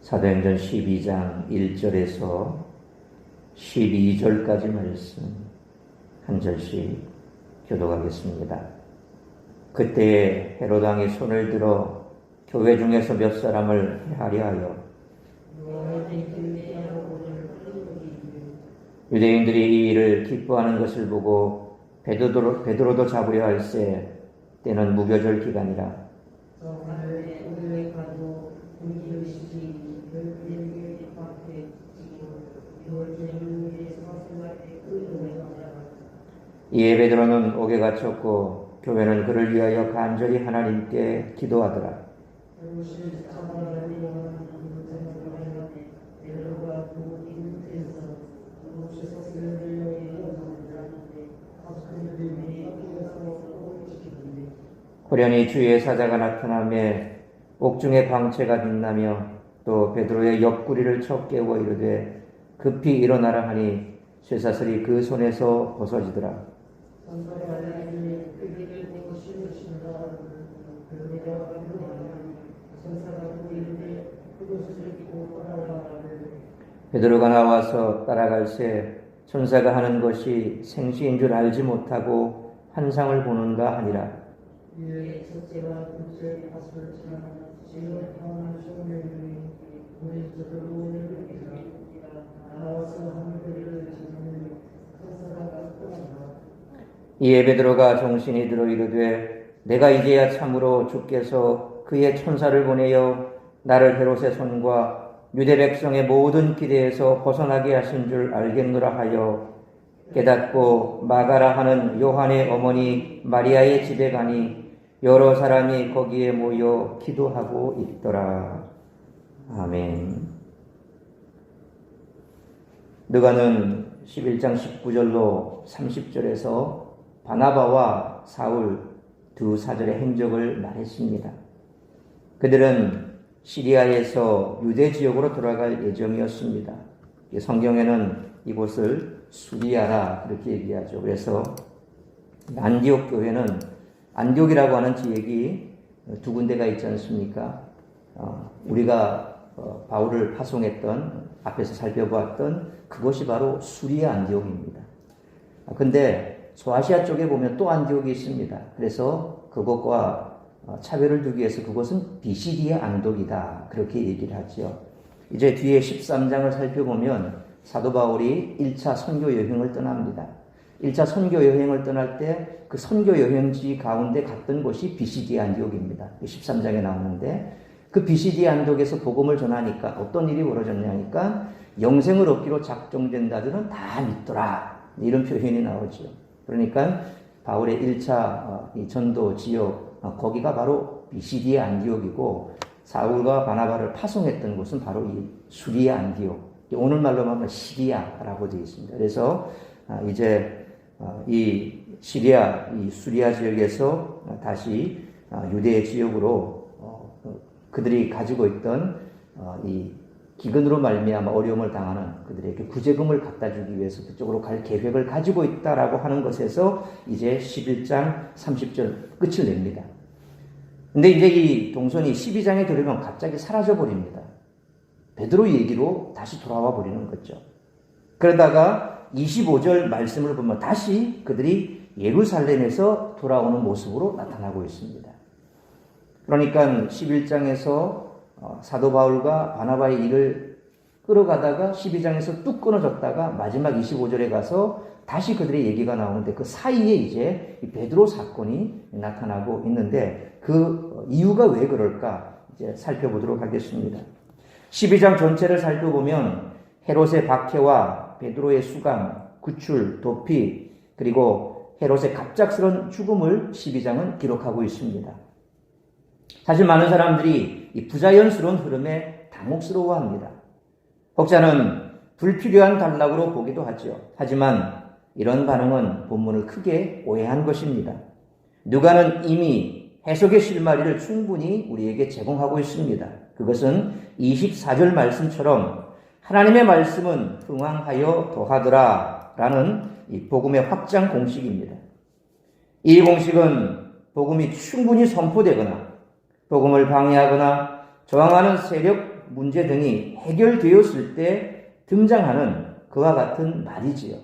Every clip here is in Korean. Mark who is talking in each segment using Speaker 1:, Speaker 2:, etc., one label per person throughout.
Speaker 1: 사도행전 12장 1절에서 12절까지 말씀 한 절씩 교독하겠습니다. 그때에 헤롯 왕이 손을 들어 교회 중에서 몇 사람을 해하려 하여 유대인들이 이 일을 기뻐하는 것을 보고 베드로도 잡으려 할세. 때는 무교절 기간이라. 이에 베드로는 옥에 갇혔고 교회는 그를 위하여 간절히 하나님께 기도하더라. 호련히 주의 사자가 나타나며 옥중에 광채가 빛나며 또 베드로의 옆구리를 쳐 깨워 이르되 급히 일어나라 하니 쇠사슬이 그 손에서 벗어지더라. 베드로가 나와서 따라갈새 천사가 하는 것이 생시인 줄 알지 못하고 환상을 보는가 하니라. 이에 베드로가 정신이 들어 이르되 내가 이제야 참으로 주께서 그의 천사를 보내어 나를 헤롯의 손과 유대 백성의 모든 기대에서 벗어나게 하신 줄 알겠노라 하여 깨닫고 마가라 하는 요한의 어머니 마리아의 집에 가니 여러 사람이 거기에 모여 기도하고 있더라. 아멘. 누가는 11장 19절로 30절에서 바나바와 사울 두 사절의 행적을 말했습니다. 그들은 시리아에서 유대 지역으로 돌아갈 예정이었습니다. 성경에는 이곳을 수리아라 그렇게 얘기하죠. 그래서 안디옥 교회는 안디옥이라고 하는 지역이 두 군데가 있지 않습니까? 우리가 바울을 파송했던 앞에서 살펴보았던 그것이 바로 수리아 안디옥입니다. 근데 소아시아 쪽에 보면 또 안디옥이 있습니다. 그래서 그것과 차별을 두기 위해서 그것은 비시디의 안독이다 그렇게 얘기를 하죠. 이제 뒤에 13장을 살펴보면 사도 바울이 1차 선교 여행을 떠납니다. 1차 선교 여행을 떠날 때 그 선교 여행지 가운데 갔던 곳이 비시디 안디옥입니다. 13장에 나오는데 그 비시디 안디옥에서 복음을 전하니까 어떤 일이 벌어졌냐니까 영생을 얻기로 작정된 자들은 다 믿더라 이런 표현이 나오죠. 그러니까 바울의 1차 이 전도 지역 거기가 바로 비시디의 안디옥이고 사울과 바나바를 파송했던 곳은 바로 이 수리아 안디옥, 오늘말로 말하면 시리아라고 되어 있습니다. 그래서 이제 이 시리아, 이 수리아 지역에서 다시 유대 지역으로 그들이 가지고 있던 이 기근으로 말미암아 어려움을 당하는 그들에게 구제금을 갖다 주기 위해서 그쪽으로 갈 계획을 가지고 있다라고 하는 것에서 이제 11장 30절 끝을 냅니다. 근데 이제 이 동선이 12장에 들어오면 갑자기 사라져 버립니다. 베드로 얘기로 다시 돌아와 버리는 거죠. 그러다가 25절 말씀을 보면 다시 그들이 예루살렘에서 돌아오는 모습으로 나타나고 있습니다. 그러니까 11장에서 사도 바울과 바나바의 일을 끌어가다가 12장에서 뚝 끊어졌다가 마지막 25절에 가서 다시 그들의 얘기가 나오는데 그 사이에 이제 베드로 사건이 나타나고 있는데 그 이유가 왜 그럴까 이제 살펴보도록 하겠습니다. 12장 전체를 살펴보면 헤롯의 박해와 베드로의 수감, 구출, 도피 그리고 헤롯의 갑작스런 죽음을 12장은 기록하고 있습니다. 사실 많은 사람들이 이 부자연스러운 흐름에 당혹스러워합니다. 혹자는 불필요한 단락으로 보기도 하죠. 하지만 이런 반응은 본문을 크게 오해한 것입니다. 누가는 이미 해석의 실마리를 충분히 우리에게 제공하고 있습니다. 그것은 24절 말씀처럼 하나님의 말씀은 흥왕하여 더하더라 라는 이 복음의 확장 공식입니다. 이 공식은 복음이 충분히 선포되거나 복음을 방해하거나 저항하는 세력 문제 등이 해결되었을 때 등장하는 그와 같은 말이지요.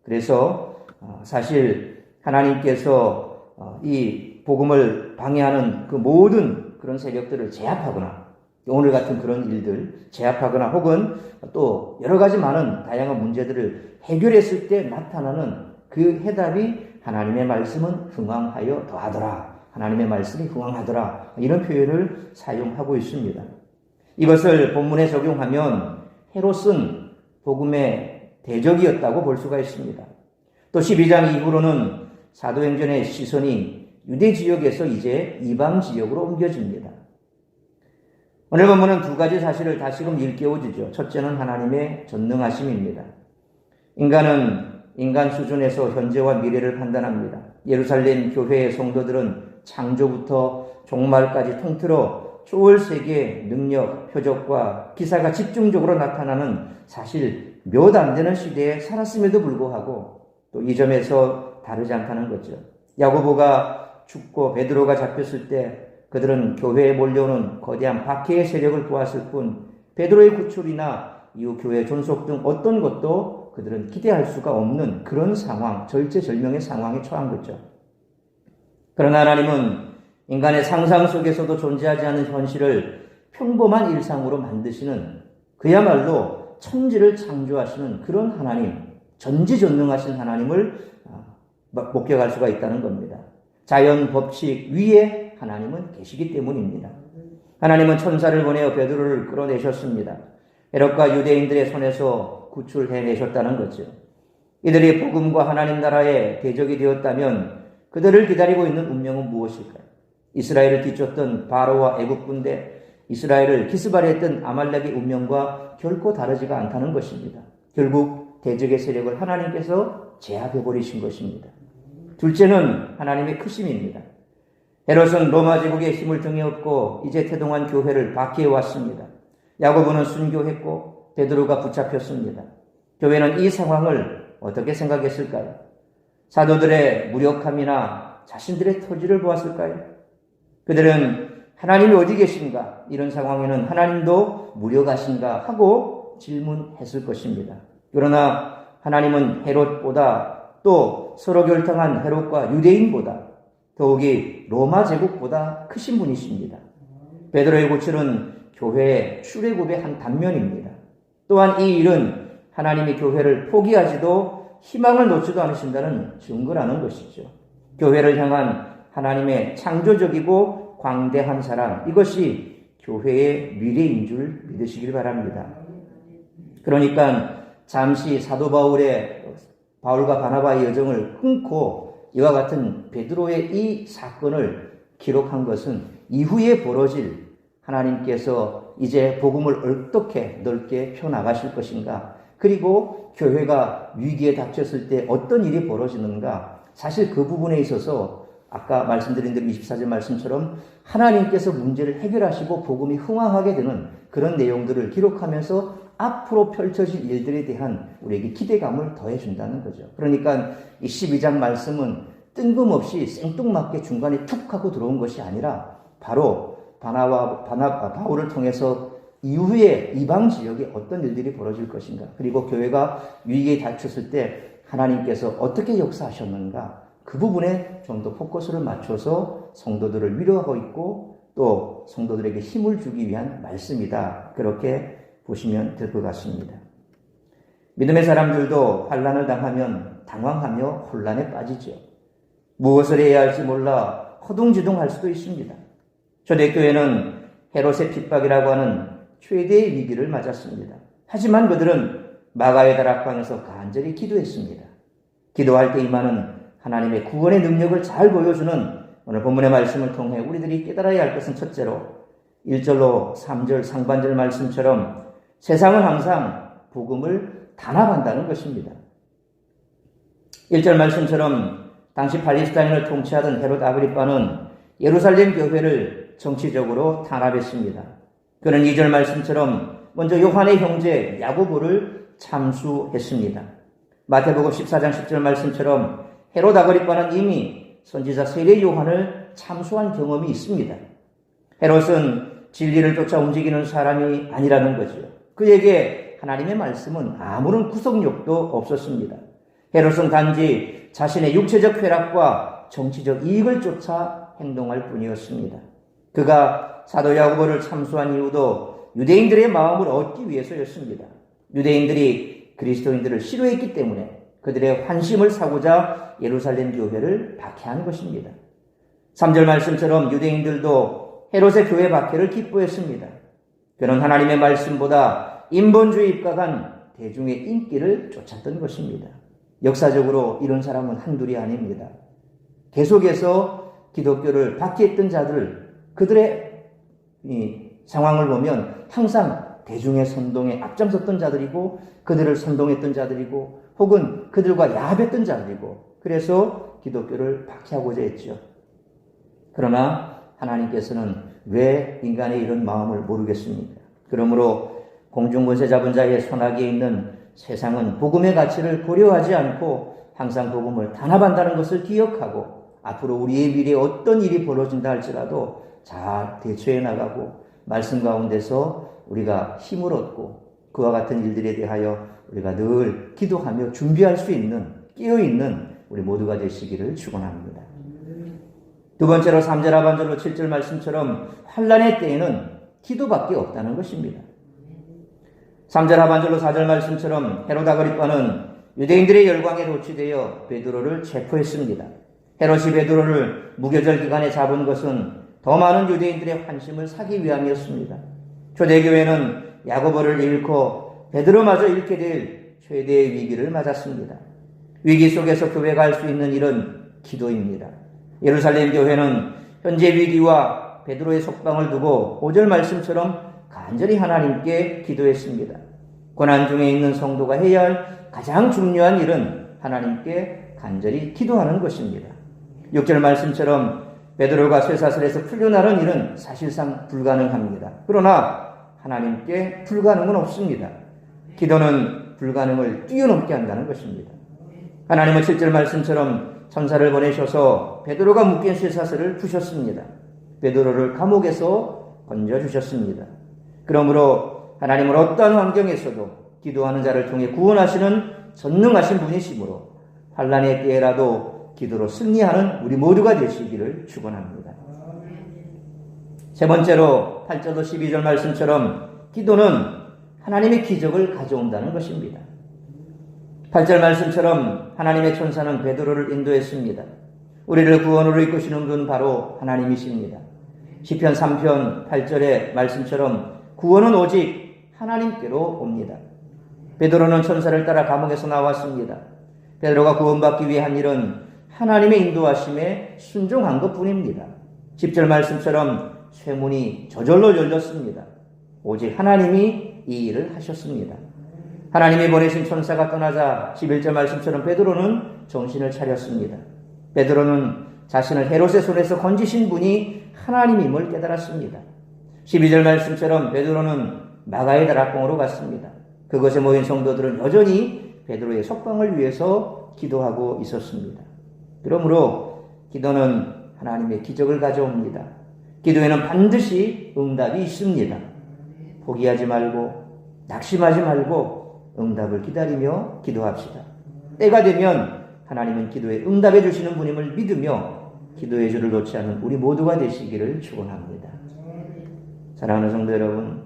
Speaker 1: 그래서 사실 하나님께서 이 복음을 방해하는 그 모든 그런 세력들을 제압하거나 오늘 같은 그런 일들 제압하거나 혹은 또 여러 가지 많은 다양한 문제들을 해결했을 때 나타나는 그 해답이 하나님의 말씀은 흥왕하여 더하더라. 하나님의 말씀이 흥왕하더라. 이런 표현을 사용하고 있습니다. 이것을 본문에 적용하면 헤롯은 복음의 대적이었다고 볼 수가 있습니다. 또 12장 이후로는 사도행전의 시선이 유대 지역에서 이제 이방 지역으로 옮겨집니다. 오늘 본문은 두 가지 사실을 다시금 일깨워주죠. 첫째는 하나님의 전능하심입니다. 인간은 인간 수준에서 현재와 미래를 판단합니다. 예루살렘 교회의 성도들은 창조부터 종말까지 통틀어 초월세계의 능력, 표적과 기사가 집중적으로 나타나는 사실 몇 안 되는 시대에 살았음에도 불구하고 또 이 점에서 다르지 않다는 거죠. 야고보가 죽고 베드로가 잡혔을 때 그들은 교회에 몰려오는 거대한 박해의 세력을 보았을 뿐 베드로의 구출이나 이후 교회 존속 등 어떤 것도 그들은 기대할 수가 없는 그런 상황, 절체절명의 상황에 처한 거죠. 그러나 하나님은 인간의 상상 속에서도 존재하지 않는 현실을 평범한 일상으로 만드시는 그야말로 천지를 창조하시는 그런 하나님, 전지전능하신 하나님을 목격할 수가 있다는 겁니다. 자연 법칙 위에 하나님은 계시기 때문입니다. 하나님은 천사를 보내어 베드로를 끌어내셨습니다. 헤롯과 유대인들의 손에서 구출해내셨다는 거죠. 이들이 복음과 하나님 나라의 대적이 되었다면 그들을 기다리고 있는 운명은 무엇일까요? 이스라엘을 뒤쫓던 바로와 애국 군대, 이스라엘을 기스발했던 아말렉의 운명과 결코 다르지가 않다는 것입니다. 결국 대적의 세력을 하나님께서 제압해버리신 것입니다. 둘째는 하나님의 크심입니다. 헤롯은 로마 제국의 힘을 등에 업고 이제 태동한 교회를 박해해왔습니다. 야고보는 순교했고 베드로가 붙잡혔습니다. 교회는 이 상황을 어떻게 생각했을까요? 사도들의 무력함이나 자신들의 토지를 보았을까요? 그들은 하나님이 어디 계신가? 이런 상황에는 하나님도 무력하신가? 하고 질문했을 것입니다. 그러나 하나님은 헤롯보다 또 서로 결탁한 헤롯과 유대인보다 더욱이 로마 제국보다 크신 분이십니다. 베드로의 구출은 교회의 출애굽의 한 단면입니다. 또한 이 일은 하나님이 교회를 포기하지도 희망을 놓지도 않으신다는 증거라는 것이죠. 교회를 향한 하나님의 창조적이고 광대한 사랑, 이것이 교회의 미래인 줄 믿으시길 바랍니다. 그러니까 잠시 사도 바울과 바나바의 여정을 끊고 이와 같은 베드로의 이 사건을 기록한 것은 이후에 벌어질 하나님께서 이제 복음을 어떻게 넓게 펴나가실 것인가, 그리고 교회가 위기에 닥쳤을 때 어떤 일이 벌어지는가, 사실 그 부분에 있어서 아까 말씀드린 대로 24절 말씀처럼 하나님께서 문제를 해결하시고 복음이 흥황하게 되는 그런 내용들을 기록하면서 앞으로 펼쳐질 일들에 대한 우리에게 기대감을 더해준다는 거죠. 그러니까 이 12장 말씀은 뜬금없이 생뚱맞게 중간에 툭 하고 들어온 것이 아니라 바로 바울을 통해서 이후에 이방 지역에 어떤 일들이 벌어질 것인가, 그리고 교회가 위기에 닥쳤을 때 하나님께서 어떻게 역사하셨는가, 그 부분에 좀 더 포커스를 맞춰서 성도들을 위로하고 있고 또 성도들에게 힘을 주기 위한 말씀이다, 그렇게 보시면 될 것 같습니다. 믿음의 사람들도 환난을 당하면 당황하며 혼란에 빠지죠. 무엇을 해야 할지 몰라 허둥지둥할 수도 있습니다. 초대교회는 헤롯의 핍박이라고 하는 최대의 위기를 맞았습니다. 하지만 그들은 마가의 다락방에서 간절히 기도했습니다. 기도할 때 임하는 하나님의 구원의 능력을 잘 보여주는 오늘 본문의 말씀을 통해 우리들이 깨달아야 할 것은 첫째로 1절로 3절 상반절 말씀처럼 세상은 항상 복음을 단합한다는 것입니다. 1절 말씀처럼 당시 팔레스타인을 통치하던 헤롯 아그리빠는 예루살렘 교회를 정치적으로 탄압했습니다. 그는 2절 말씀처럼 먼저 요한의 형제 야고보를 참수했습니다. 마태복음 14장 10절 말씀처럼 헤롯 아그리빠는 이미 선지자 세례 요한을 참수한 경험이 있습니다. 헤롯은 진리를 쫓아 움직이는 사람이 아니라는 거죠. 그에게 하나님의 말씀은 아무런 구속력도 없었습니다. 헤롯은 단지 자신의 육체적 쾌락과 정치적 이익을 쫓아 행동할 뿐이었습니다. 그가 사도 야고보를 참수한 이유도 유대인들의 마음을 얻기 위해서였습니다. 유대인들이 그리스도인들을 싫어했기 때문에 그들의 환심을 사고자 예루살렘 교회를 박해한 것입니다. 3절 말씀처럼 유대인들도 헤롯의 교회 박해를 기뻐했습니다. 그는 하나님의 말씀보다 인본주의에 입각한 대중의 인기를 쫓았던 것입니다. 역사적으로 이런 사람은 한둘이 아닙니다. 계속해서 기독교를 박해했던 자들, 그들의 상황을 보면 항상 대중의 선동에 앞장섰던 자들이고 그들을 선동했던 자들이고 혹은 그들과 야합했던 자들이고 그래서 기독교를 박해하고자 했죠. 그러나 하나님께서는 왜 인간의 이런 마음을 모르겠습니까? 그러므로 공중권세 잡은 자의 손아귀에 있는 세상은 복음의 가치를 고려하지 않고 항상 복음을 단합한다는 것을 기억하고 앞으로 우리의 미래에 어떤 일이 벌어진다 할지라도 잘 대처해 나가고 말씀 가운데서 우리가 힘을 얻고 그와 같은 일들에 대하여 우리가 늘 기도하며 준비할 수 있는 깨어있는 우리 모두가 되시기를 축원합니다. 두 번째로 3절 하반절로 7절 말씀처럼 환난의 때에는 기도밖에 없다는 것입니다. 3절 하반절로 4절 말씀처럼 헤롯 아그리빠는 유대인들의 열광에 도취되어 베드로를 체포했습니다. 헤롯이 베드로를 무교절 기간에 잡은 것은 더 많은 유대인들의 환심을 사기 위함이었습니다. 초대교회는 야고보를 잃고 베드로마저 잃게 될 최대의 위기를 맞았습니다. 위기 속에서 교회가 할 수 있는 일은 기도입니다. 예루살렘 교회는 현재 위기와 베드로의 속방을 두고 5절 말씀처럼 간절히 하나님께 기도했습니다. 고난 중에 있는 성도가 해야 할 가장 중요한 일은 하나님께 간절히 기도하는 것입니다. 6절 말씀처럼 베드로가 쇠사슬에서 풀려나는 일은 사실상 불가능합니다. 그러나 하나님께 불가능은 없습니다. 기도는 불가능을 뛰어넘게 한다는 것입니다. 하나님은 7절 말씀처럼 천사를 보내셔서 베드로가 묶인 쇠사슬을 푸셨습니다. 베드로를 감옥에서 건져주셨습니다. 그러므로 하나님은 어떠한 환경에서도 기도하는 자를 통해 구원하시는 전능하신 분이시므로 환난의 때에라도 기도로 승리하는 우리 모두가 되시기를 축원합니다. 세 번째로 8절로 12절 말씀처럼 기도는 하나님의 기적을 가져온다는 것입니다. 8절 말씀처럼 하나님의 천사는 베드로를 인도했습니다. 우리를 구원으로 이끄시는 분 바로 하나님이십니다. 시편 3편 8절의 말씀처럼 구원은 오직 하나님께로 옵니다. 베드로는 천사를 따라 감옥에서 나왔습니다. 베드로가 구원받기 위해 한 일은 하나님의 인도하심에 순종한 것뿐입니다. 10절 말씀처럼 쇠문이 저절로 열렸습니다. 오직 하나님이 이 일을 하셨습니다. 하나님이 보내신 천사가 떠나자 11절 말씀처럼 베드로는 정신을 차렸습니다. 베드로는 자신을 헤롯의 손에서 건지신 분이 하나님임을 깨달았습니다. 12절 말씀처럼 베드로는 마가의 다락방으로 갔습니다. 그곳에 모인 성도들은 여전히 베드로의 석방을 위해서 기도하고 있었습니다. 그러므로 기도는 하나님의 기적을 가져옵니다. 기도에는 반드시 응답이 있습니다. 포기하지 말고 낙심하지 말고 응답을 기다리며 기도합시다. 때가 되면 하나님은 기도에 응답해 주시는 분임을 믿으며 기도의 줄을 놓지 않은 우리 모두가 되시기를 축원합니다. 사랑하는 성도 여러분,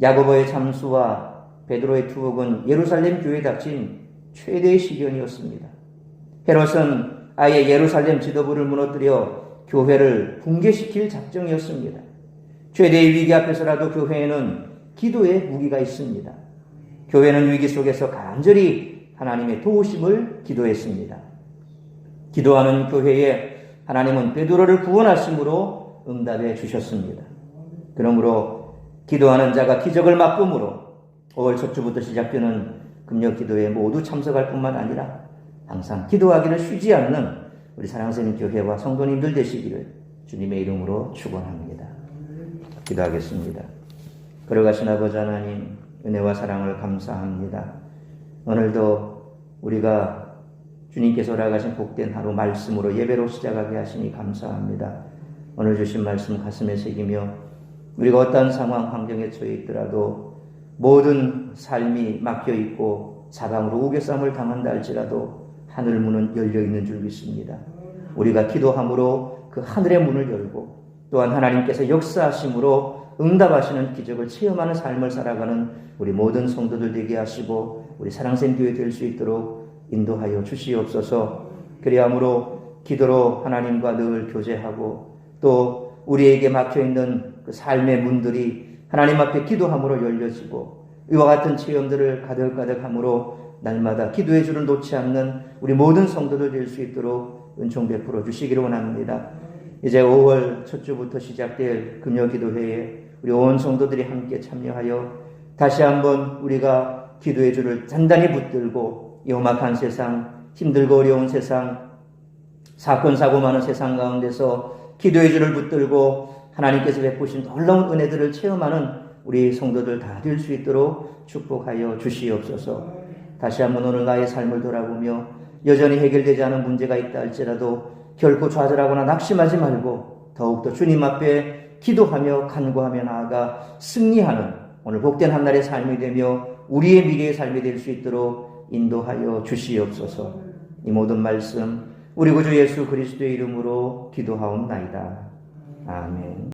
Speaker 1: 야고보의 참수와 베드로의 투옥은 예루살렘 교회에 닥친 최대의 시련이었습니다. 헤롯은 아예 예루살렘 지도부를 무너뜨려 교회를 붕괴시킬 작정이었습니다. 최대의 위기 앞에서라도 교회에는 기도의 무기가 있습니다. 교회는 위기 속에서 간절히 하나님의 도우심을 기도했습니다. 기도하는 교회에 하나님은 베드로를 구원하심으로 응답해 주셨습니다. 그러므로 기도하는 자가 기적을 맛봄으로 5월 첫 주부터 시작되는 금요 기도에 모두 참석할 뿐만 아니라 항상 기도하기를 쉬지 않는 우리 사랑스러운 교회와 성도님들 되시기를 주님의 이름으로 축원합니다. 기도하겠습니다. 걸어가신 아버지 하나님, 은혜와 사랑을 감사합니다. 오늘도 우리가 주님께서 허락하신 복된 하루 말씀으로 예배로 시작하게 하시니 감사합니다. 오늘 주신 말씀 가슴에 새기며 우리가 어떤 상황, 환경에 처해 있더라도 모든 삶이 막혀 있고 사방으로 우겨쌈을 당한다 할지라도 하늘 문은 열려 있는 줄 믿습니다. 우리가 기도함으로 그 하늘의 문을 열고 또한 하나님께서 역사하심으로 응답하시는 기적을 체험하는 삶을 살아가는 우리 모든 성도들 되게 하시고 우리 사랑샘 교회 될 수 있도록 인도하여 주시옵소서. 그리함으로 기도로 하나님과 늘 교제하고 또 우리에게 막혀있는 그 삶의 문들이 하나님 앞에 기도함으로 열려지고 이와 같은 체험들을 가득가득함으로 날마다 기도의 줄을 놓지 않는 우리 모든 성도들 될 수 있도록 은총 베풀어 주시기를 원합니다. 이제 5월 첫 주부터 시작될 금요기도회에 우리 온 성도들이 함께 참여하여 다시 한번 우리가 기도의 줄을 단단히 붙들고 이 험악한 세상, 힘들고 어려운 세상, 사건 사고 많은 세상 가운데서 기도의 줄을 붙들고 하나님께서 베푸신 놀라운 은혜들을 체험하는 우리 성도들 다 될 수 있도록 축복하여 주시옵소서. 다시 한번 오늘 나의 삶을 돌아보며 여전히 해결되지 않은 문제가 있다 할지라도 결코 좌절하거나 낙심하지 말고 더욱더 주님 앞에 기도하며 간구하며 나아가 승리하는 오늘 복된 한날의 삶이 되며 우리의 미래의 삶이 될 수 있도록 인도하여 주시옵소서. 이 모든 말씀 우리 구주 예수 그리스도의 이름으로 기도하옵나이다. 아멘.